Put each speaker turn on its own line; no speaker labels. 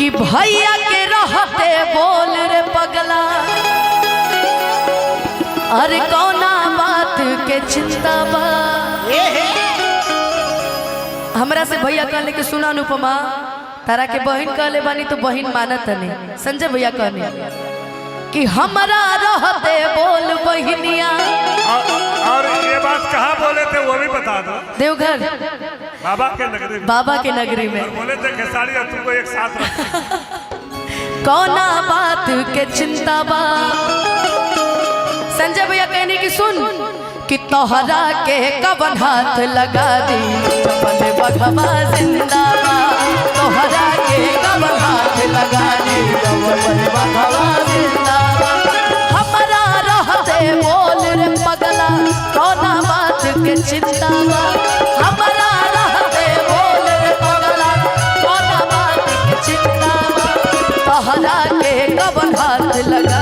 कि भैया के रहते बोल रे पगला, अरे कौना बात के चिंता बा। हमरा से भैया कहले कि सुना अनुपमा, तारा के बहन कहले बानी तो बहन मानत नहीं। संजय भैया कहने कि हमरा रहते बोल बहनिया।
और ये बात कहाँ बोले थे वो भी बता दो।
देवघर
बाबा के नगरी में।
बाबा के नगरी में
बोले थे खेसारी और तुमको एक साथ रख।
कौना बात के चिंता बा। संजय भैया कहने की सुन कि तोहरा के कवन हाथ लगा दी चपल बघवा जिंदाबाद। तोहरा के कवन हाथ लगा दी चपल बघवा जिंदाबाद। हमारा रहते बोल रे पगला, कौना बात के चिंता बा। हमारा रहते बोल रे पगला, कौना बात के चिंता बा। तोहरा के कवन हाथ लगा